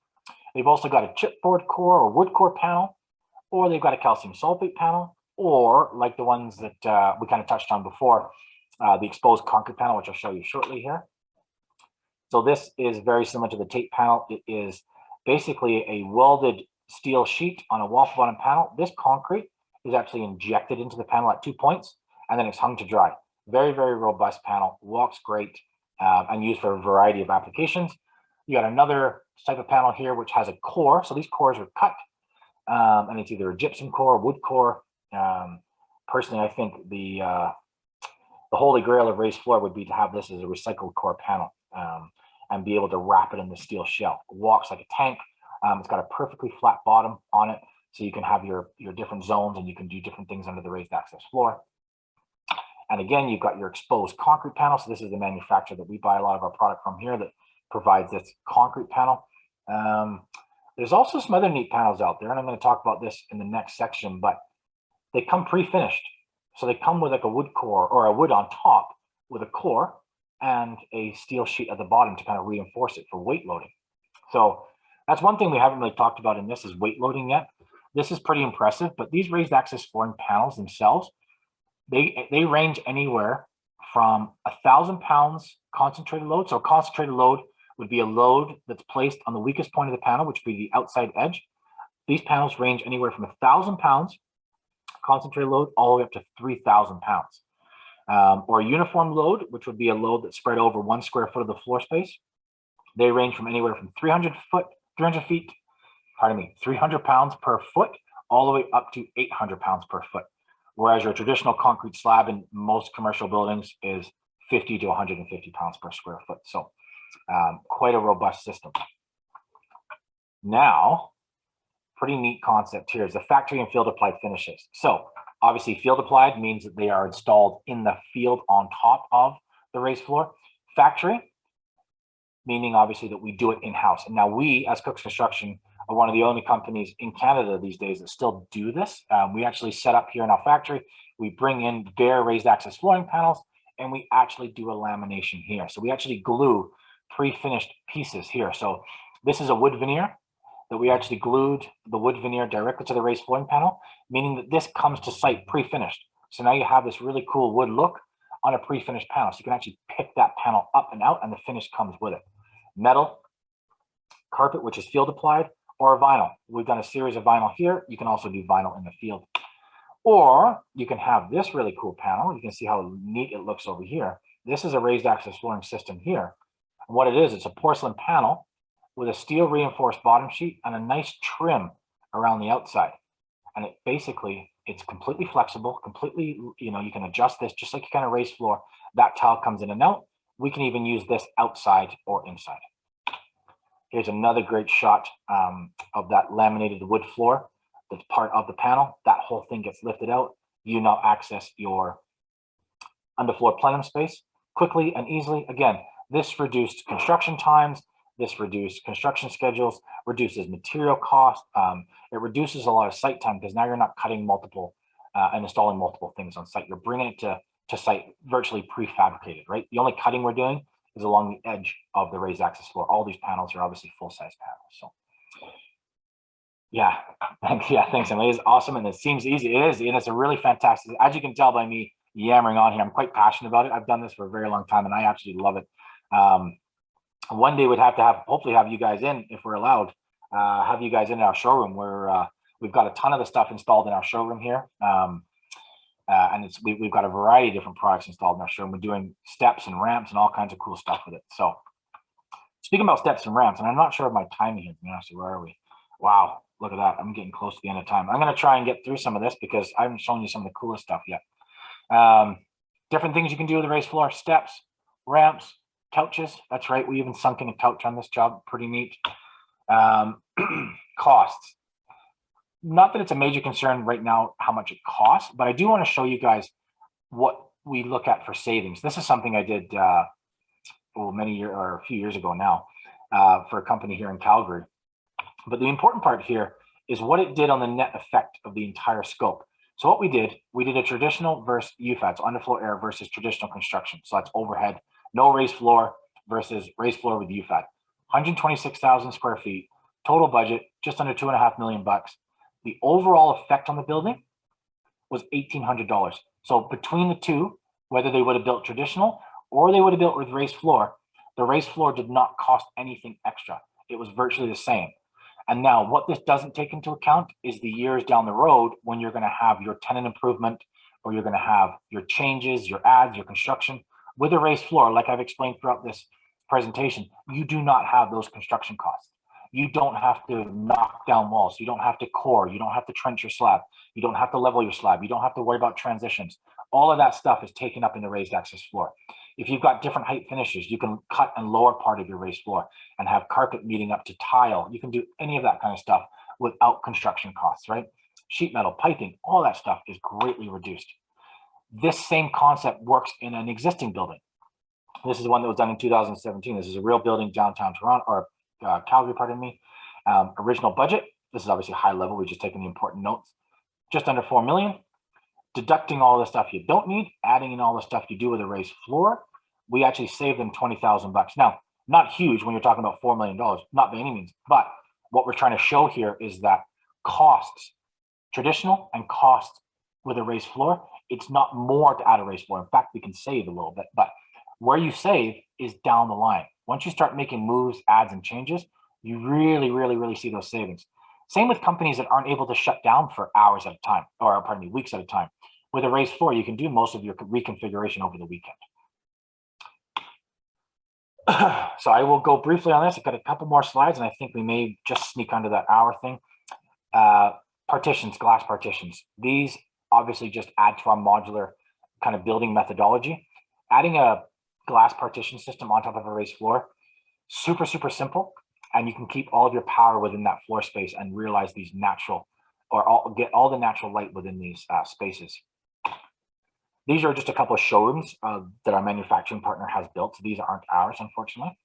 B: They've also got a chipboard core or wood core panel, or they've got a calcium sulfate panel, or like the ones that we kind of touched on before, the exposed concrete panel, which I'll show you shortly here. So this is very similar to the tape panel. It is basically a welded steel sheet on a waffle bottom panel. This concrete is actually injected into the panel at 2 points, and then it's hung to dry. Very, very robust panel, walks great, and used for a variety of applications. You got another type of panel here, which has a core. So these cores are cut, and it's either a gypsum core or wood core. Personally, I think the holy grail of raised floor would be to have this as a recycled core panel, and be able to wrap it in the steel shell. It walks like a tank. It's got a perfectly flat bottom on it, so you can have your different zones, and you can do different things under the raised access floor. And again, you've got your exposed concrete panel. So this is the manufacturer that we buy a lot of our product from here that provides this concrete panel. There's also some other neat panels out there, and I'm going to talk about this in the next section, but they come pre-finished. So they come with like a wood core or a wood on top with a core and a steel sheet at the bottom to kind of reinforce it for weight loading. So that's one thing we haven't really talked about in this is weight loading yet. This is pretty impressive, but these raised access flooring panels themselves, they range anywhere from 1,000 pounds concentrated load. So concentrated load would be a load that's placed on the weakest point of the panel, which would be the outside edge. These panels range anywhere from 1,000 pounds concentrated load all the way up to 3,000 pounds. Or a uniform load, which would be a load that's spread over 1 square foot of the floor space. They range from anywhere from 300 pounds per foot, all the way up to 800 pounds per foot. Whereas your traditional concrete slab in most commercial buildings is 50 to 150 pounds per square foot. So quite a robust system. Now, pretty neat concept here is the factory and field applied finishes. So obviously field applied means that they are installed in the field on top of the raised floor. Factory, meaning obviously that we do it in-house. And now we, as Cooks Construction, are one of the only companies in Canada these days that still do this. We actually set up here in our factory. We bring in bare raised access flooring panels, and we actually do a lamination here. So we actually glue pre-finished pieces here. So this is a wood veneer that we actually glued the wood veneer directly to the raised flooring panel, meaning that this comes to site pre-finished. So now you have this really cool wood look on a pre-finished panel. So you can actually pick that panel up and out, and the finish comes with it. Metal, carpet, which is field applied, or vinyl. We've done a series of vinyl here. You can also do vinyl in the field. Or you can have this really cool panel. You can see how neat it looks over here. This is a raised access flooring system here. And what it is, it's a porcelain panel with a steel reinforced bottom sheet and a nice trim around the outside. And it basically, it's completely flexible, completely, you can adjust this just like you kind of raised floor. That tile comes in and out. We can even use this outside or inside. Here's another great shot of that laminated wood floor. that's part of the panel, that whole thing gets lifted out. You now access your underfloor plenum space quickly and easily. Again, this reduced construction times, this reduced construction schedules, reduces material cost. It reduces a lot of site time because now you're not cutting multiple and installing multiple things on site. You're bringing it to site virtually prefabricated, right? The only cutting we're doing is along the edge of the raised access floor. All these panels are obviously full-size panels. So yeah, thanks, Emily. It's awesome, and it seems easy. It is, and it's a really fantastic. As you can tell by me yammering on here, I'm quite passionate about it. I've done this for a very long time, and I absolutely love it. One day we'd have to hopefully have you guys in, if we're allowed, have you guys in our showroom where we've got a ton of the stuff installed in our showroom here. And we've got a variety of different products installed in our showroom. We're doing steps and ramps and all kinds of cool stuff with it. So speaking about steps and ramps, and I'm not sure of my timing here, to be honest, where are we? Wow, look at that. I'm getting close to the end of time. I'm going to try and get through some of this because I haven't shown you some of the coolest stuff yet. Different things you can do with the raised floor: steps, ramps, couches. That's right. We even sunk in a couch on this job. Pretty neat. Costs. Not that it's a major concern right now how much it costs, but I do want to show you guys what we look at for savings. This is something I did a few years ago now for a company here in Calgary. But the important part here is what it did on the net effect of the entire scope. So what we did a traditional versus UFAD, so underfloor air versus traditional construction. So that's overhead, no raised floor versus raised floor with UFAD. 126,000 square feet, total budget, just under $2.5 million. The overall effect on the building was $1,800. So between the two, whether they would have built traditional or they would have built with raised floor, the raised floor did not cost anything extra. It was virtually the same. And now what this doesn't take into account is the years down the road when you're going to have your tenant improvement, or you're going to have your changes, your adds, your construction. With a raised floor, like I've explained throughout this presentation, you do not have those construction costs. You don't have to knock down walls. You don't have to core. You don't have to trench your slab. You don't have to level your slab. You don't have to worry about transitions. All of that stuff is taken up in the raised access floor. If you've got different height finishes, you can cut and lower part of your raised floor and have carpet meeting up to tile. You can do any of that kind of stuff without construction costs, right? Sheet metal, piping, all that stuff is greatly reduced. This same concept works in an existing building. This is one that was done in 2017. This is a real building downtown Toronto, or Calgary, pardon me. Original budget. This is obviously high level. We've just taken the important notes. Just under 4 million. Deducting all the stuff you don't need, adding in all the stuff you do with a raised floor, we actually saved them $20,000. Now, not huge when you're talking about $4 million, not by any means, but what we're trying to show here is that costs, traditional and costs with a raised floor, it's not more to add a raised floor. In fact, we can save a little bit, but where you save is down the line. Once you start making moves, adds, and changes, you really see those savings. Same with companies that aren't able to shut down for hours at a time, or pardon me, weeks at a time. With a raised floor, you can do most of your reconfiguration over the weekend. So I will go briefly on this. I've got a couple more slides, and I think we may just sneak under that hour thing. Partitions, glass partitions. These obviously just add to our modular kind of building methodology. Adding a glass partition system on top of a raised floor, super simple. And you can keep all of your power within that floor space and realize these natural, or get all the natural light within these spaces. These are just a couple of showrooms that our manufacturing partner has built. So these aren't ours, unfortunately,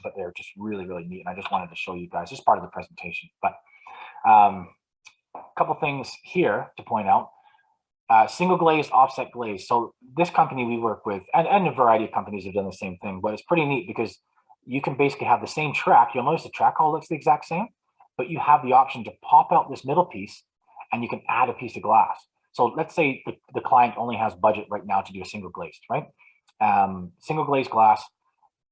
B: but they're just really neat. And I just wanted to show you guys, just part of the presentation. But a couple things here to point out. Single glazed, offset glaze. So this company we work with, and a variety of companies have done the same thing, but it's pretty neat because you can basically have the same track. You'll notice the track all looks the exact same, but you have the option to pop out this middle piece and you can add a piece of glass. So let's say the client only has budget right now to do a single glazed, right? Single glazed glass.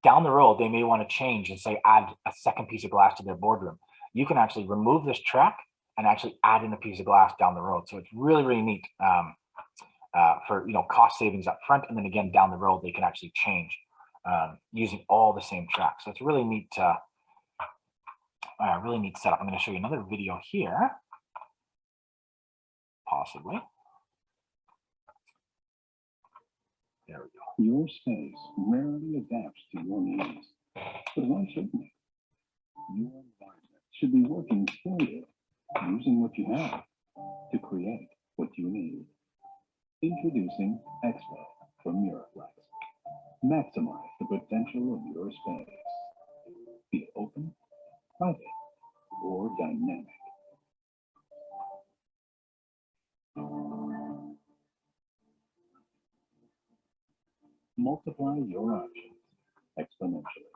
B: Down the road, they may want to change and say add a second piece of glass to their boardroom. You can actually remove this track and actually add in a piece of glass down the road. So it's really neat for cost savings up front, and then again down the road they can actually change using all the same tracks. So it's really neat, really neat setup. I'm going to show you another video here, possibly. There we go.
D: Your space rarely adapts to your needs, but why shouldn't it? Your environment should be working for you. using what you have to create what you need. Introducing Expo from Miraflex. Maximize the potential of your space. Be it open, private, or dynamic. Multiply your options exponentially.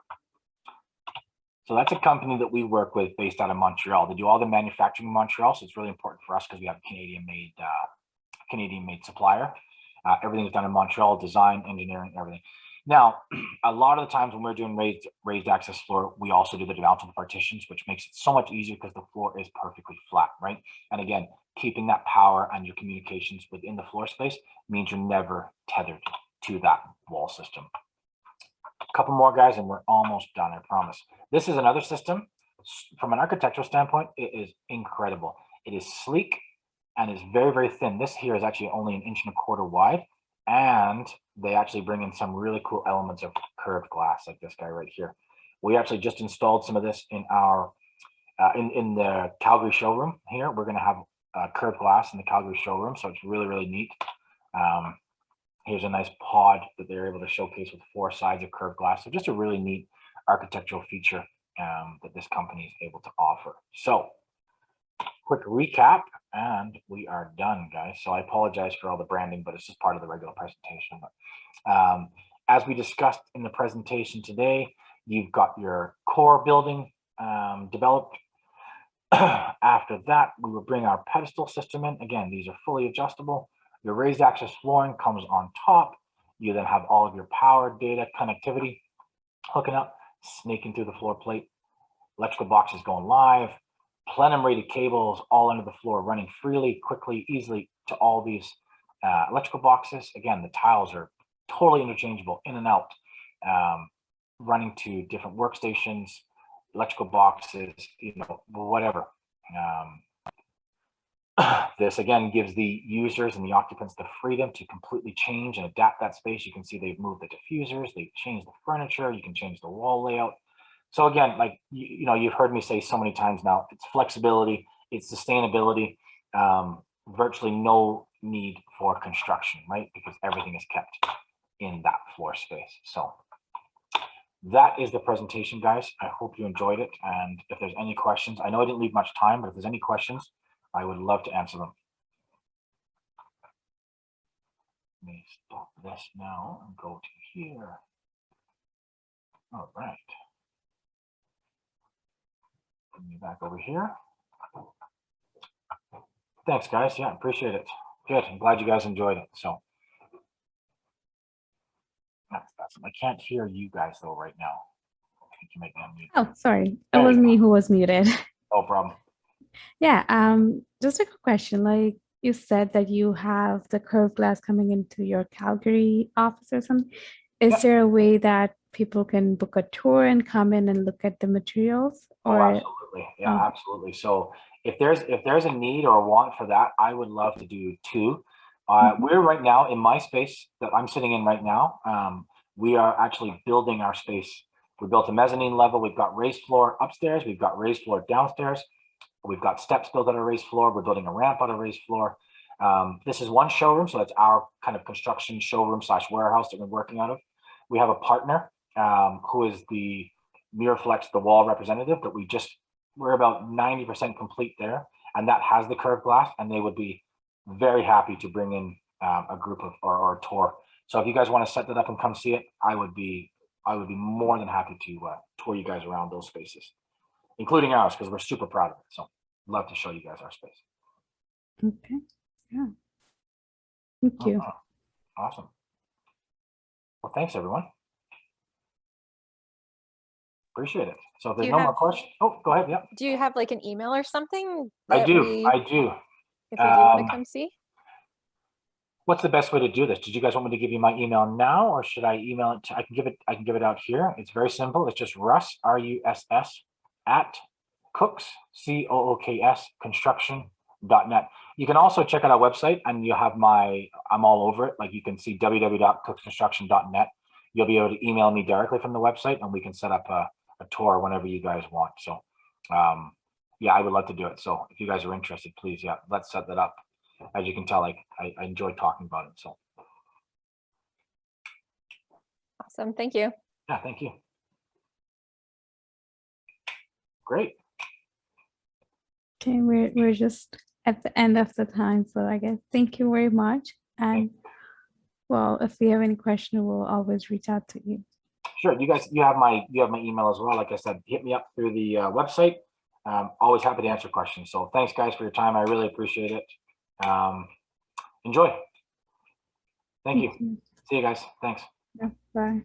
B: So that's a company that we work with based out of Montreal. They do all the manufacturing in Montreal, so it's really important for us because we have a Canadian-made supplier. Everything is done in Montreal, design, engineering, everything. Now, a lot of the times when we're doing raised access floor, we also do the demountable partitions, which makes it so much easier because the floor is perfectly flat, right? And again, keeping that power and your communications within the floor space means you're never tethered to that wall system. A couple more, guys, and we're almost done, I promise. This is another system. From an architectural standpoint, it is incredible. It is sleek and is very, very thin. This here is actually only 1.25 inches wide, and they actually bring in some really cool elements of curved glass, like this guy right here. We actually just installed some of this in our in the Calgary showroom here. We're going to have curved glass in the Calgary showroom, so it's really, really neat. Here's a nice pod that they're able to showcase with 4 sides of curved glass. So just a really neat architectural feature that this company is able to offer. So quick recap, and we are done, guys. So I apologize for all the branding, but it's just part of the regular presentation. But, as we discussed in the presentation today, you've got your core building developed. After that, we will bring our pedestal system in. Again, these are fully adjustable. Your raised access flooring comes on top. You then have all of your power, data, connectivity hooking up, snaking through the floor plate. Electrical boxes going live. Plenum rated cables all under the floor, running freely, quickly, easily to all these electrical boxes. Again, the tiles are totally interchangeable, in and out, running to different workstations, electrical boxes, you know, whatever. This again gives the users and the occupants the freedom to completely change and adapt that space. You can see they've moved the diffusers, they've changed the furniture, you can change the wall layout. So again, like, you know, you've heard me say so many times now, it's flexibility, it's sustainability, virtually no need for construction, right? Because everything is kept in that floor space. So that is the presentation, guys. I hope you enjoyed it. And if there's any questions, I know I didn't leave much time, but if there's any questions, I would love to answer them. Let me stop this now and go to here. All right. Bring me back over here. Thanks, guys. Yeah, appreciate it. Good. I'm glad you guys enjoyed it. So that's I can't hear you guys though right now. Can you make me unmute?
A: Oh, sorry. It was me who was muted.
B: No problem.
A: Yeah, just a quick question. Like you said that you have the curved glass coming into your Calgary office or something. Is there a way that people can book a tour and come in and look at the materials? Or
B: absolutely. Yeah, absolutely. So if there's a need or a want for that, I would love to do 2. We're right now in my space that I'm sitting in right now. We are actually building our space. We built a mezzanine level. We've got raised floor upstairs. We've got raised floor downstairs. We've got steps built on a raised floor. We're building a ramp on a raised floor. This is one showroom, so that's our kind of construction showroom / warehouse that we're working out of. We have a partner who is the Miraflex, the wall representative that we're about 90% complete there, and that has the curved glass, and they would be very happy to bring in a group of or a tour. So if you guys want to set that up and come see it, I would be more than happy to tour you guys around those spaces, including ours, because we're super proud of it. So love to show you guys our space.
A: okay, yeah. Thank you.
B: Awesome. Well, thanks everyone. Appreciate it. So if there's no more questions, oh, go ahead. Yeah.
C: Do you have like an email or something?
B: I do.
C: If we do want to come see.
B: What's the best way to do this? Did you guys want me to give you my email now, or should I email it? I can give it out here. It's very simple. It's just Russ, RUSS at Cooks, COOKS construction.net. You can also check out our website, and you have I'm all over it. Like you can see www.cooksconstruction.net. You'll be able to email me directly from the website, and we can set up a tour whenever you guys want. So yeah, I would love to do it. So if you guys are interested, please, yeah, let's set that up. As you can tell, like I enjoy talking about it. So
C: Awesome. Thank you.
B: yeah, thank you. Great.
A: Okay, we're just at the end of the time, so I guess thank you very much. And well, if we have any question, we'll always reach out to you.
B: Sure. You have my email as well. Like I said, hit me up through the website. Always happy to answer questions. So thanks guys for your time. I really appreciate it. Enjoy. Thank you. See you guys. Thanks.
A: Yeah, bye.